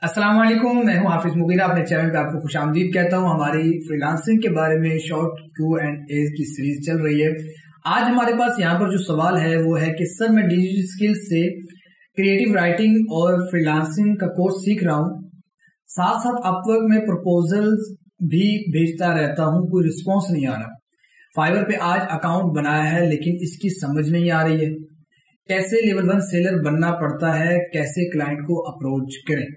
अस्सलाम वालेकुम, मैं हूं हाफिज मुगीरा। अपने चैनल पे आपको खुश आमदीद कहता हूं। हमारी फ्रीलांसिंग के बारे में शॉर्ट Q&A की सीरीज चल रही है। आज हमारे पास यहाँ पर जो सवाल है वो है कि सर मैं डिजिटल स्किल्स से क्रिएटिव राइटिंग और फ्रीलांसिंग का कोर्स सीख रहा हूँ, साथ साथ अपवर्क में प्रपोजल्स भी भेजता रहता हूँ, कोई रिस्पॉन्स नहीं आ रहा। फाइवर पे आज अकाउंट बनाया है लेकिन इसकी समझ नहीं आ रही है। कैसे लेवल 1 सेलर बनना पड़ता है, कैसे क्लाइंट को अप्रोच करें।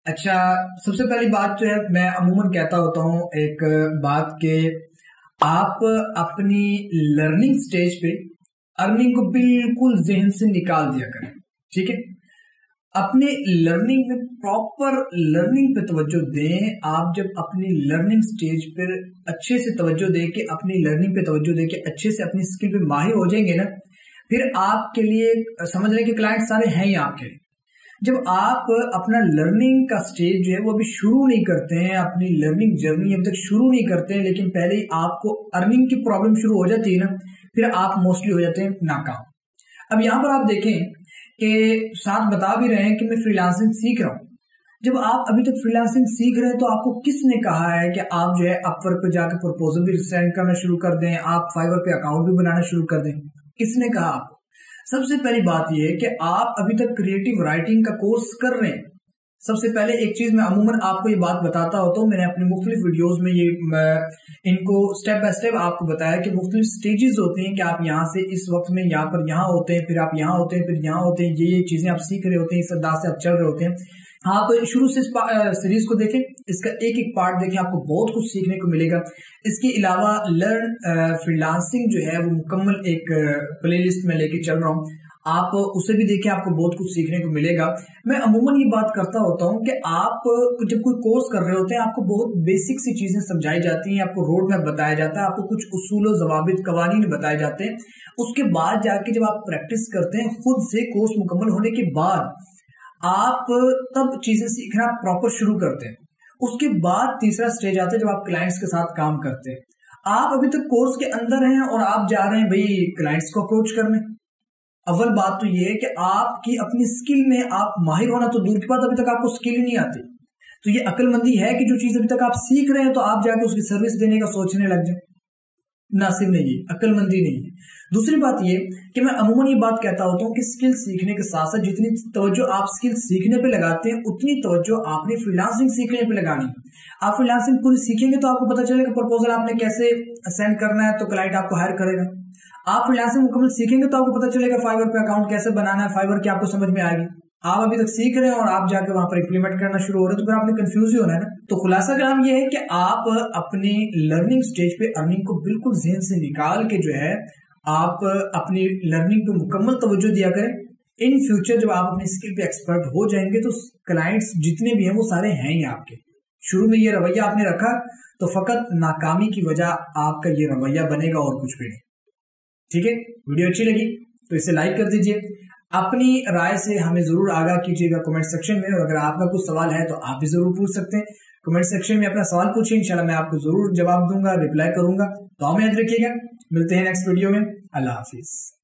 अच्छा, सबसे पहली बात जो है मैं अमूमन कहता होता हूँ एक बात के आप अपनी लर्निंग स्टेज पे अर्निंग को बिल्कुल जहन से निकाल दिया करें। ठीक है, अपने लर्निंग में प्रॉपर लर्निंग पे तवज्जो दें। आप जब अपनी लर्निंग स्टेज पर अच्छे से तवज्जो दे के अपनी लर्निंग पे तवज्जो दे के अच्छे से अपनी स्किल पे माहिर हो जाएंगे ना, फिर आपके लिए समझ लें कि क्लाइंट सारे हैं ही आपके लिए। जब आप अपना लर्निंग का स्टेज जो है वो अभी शुरू नहीं करते हैं, अपनी लर्निंग जर्नी अभी तक शुरू नहीं करते हैं, लेकिन पहले ही आपको अर्निंग की प्रॉब्लम शुरू हो जाती है ना, फिर आप मोस्टली हो जाते हैं नाकाम। अब यहाँ पर आप देखें कि साथ बता भी रहे हैं कि मैं फ्रीलांसिंग सीख रहा हूँ। जब आप अभी तक फ्रीलांसिंग सीख रहे हैं तो आपको किसने कहा है कि आप जो है अपवर्क पे जाकर प्रपोजल भी सेंड करना शुरू कर दें, आप फाइवर पे अकाउंट भी बनाना शुरू कर दें? किसने कहा आपको? सबसे पहली बात यह है कि आप अभी तक क्रिएटिव राइटिंग का कोर्स कर रहे हैं। सबसे पहले एक चीज मैं अमूमन आपको ये बात बताता होता हूँ, मैंने अपने मुख्तलिफ वीडियोस में इनको स्टेप बाय स्टेप आपको बताया कि मुख्तलिफ स्टेजेस होती हैं कि आप यहाँ से इस वक्त में यहाँ होते हैं, फिर आप यहाँ होते हैं, फिर यहाँ होते हैं। ये चीजें आप सीख रहे होते हैं, इस अंदाज से आप चल रहे होते हैं। आप शुरू से सीरीज को देखें, इसका एक एक पार्ट देखें, आपको बहुत कुछ सीखने को मिलेगा। इसके अलावा लर्न फ्रीलांसिंग जो है वो मुकम्मल एक प्लेलिस्ट में लेके चल रहा हूँ, आप उसे भी देखें, आपको बहुत कुछ सीखने को मिलेगा। मैं अमूमन ये बात करता होता हूँ कि आप जब कोई कोर्स कर रहे होते हैं आपको बहुत बेसिक सी चीजें समझाई जाती हैं, आपको रोड मैप बताया जाता है, आपको कुछ उसूल ज़वाबित कवानीन बताए जाते हैं। उसके बाद जाके जब आप प्रैक्टिस करते हैं खुद से, कोर्स मुकम्मल होने के बाद आप तब चीजें सीखना प्रॉपर शुरू करते हैं। उसके बाद तीसरा स्टेज आता है जब आप क्लाइंट्स के साथ काम करते हैं। आप अभी तक कोर्स के अंदर हैं और आप जा रहे हैं भाई क्लाइंट्स को अप्रोच करने। अव्वल बात तो ये है कि आपकी अपनी स्किल में आप माहिर होना तो दूर की बात, अभी तक आपको स्किल ही नहीं आती। तो ये अक्लमंदी है कि जो चीज अभी तक आप सीख रहे हैं तो आप जाके उसकी सर्विस देने का सोचने लग जाए। नासिब नहीं है, अक्लमंदी नहीं है। दूसरी बात ये कि मैं अमूमन ये बात कहता होता हूँ कि स्किल सीखने के साथ साथ जितनी तवज्जो आप स्किल सीखने पे लगाते हैं उतनी तवज्जो आपने फ्रीलांसिंग सीखने पे लगानी। आप फ्रीलांसिंग पूरी सीखेंगे तो आपको पता चलेगा प्रपोजल आपने कैसे सेंड करना है तो क्लाइंट आपको हायर करेगा। आप फ्रीलांसिंग मुकम्मल सीखेंगे तो आपको पता चलेगा फाइवर पे अकाउंट कैसे बनाना है, फाइवर की आपको समझ में आएगी। आप अभी तक सीख रहे हैं और आप जाकर वहां पर इंप्लीमेंट करना शुरू हो रहे हैं तो फिर आपने कंफ्यूज ही होना है ना। तो खुलासा कलाम ये है कि आप अपने लर्निंग स्टेज पे अर्निंग को बिल्कुल ज़हन से निकाल के जो है आप अपनी लर्निंग पे मुकम्मल तवज्जो दिया करें। इन फ्यूचर जब आप अपनी स्किल पे एक्सपर्ट हो जाएंगे तो क्लाइंट्स जितने भी हैं वो सारे हैं ही आपके। शुरू में ये रवैया आपने रखा तो फकत नाकामी की वजह आपका ये रवैया बनेगा और कुछ भी नहीं। ठीक है, वीडियो अच्छी लगी तो इसे लाइक कर दीजिए, अपनी राय से हमें जरूर आगाह कीजिएगा कमेंट सेक्शन में। और अगर आपका कुछ सवाल है तो आप भी जरूर पूछ सकते हैं। कमेंट सेक्शन में अपना सवाल पूछिए, इंशाल्लाह मैं आपको जरूर जवाब दूंगा, रिप्लाई करूंगा। तो हमें याद रखिएगा, मिलते हैं नेक्स्ट वीडियो में। अल्लाह हाफिज।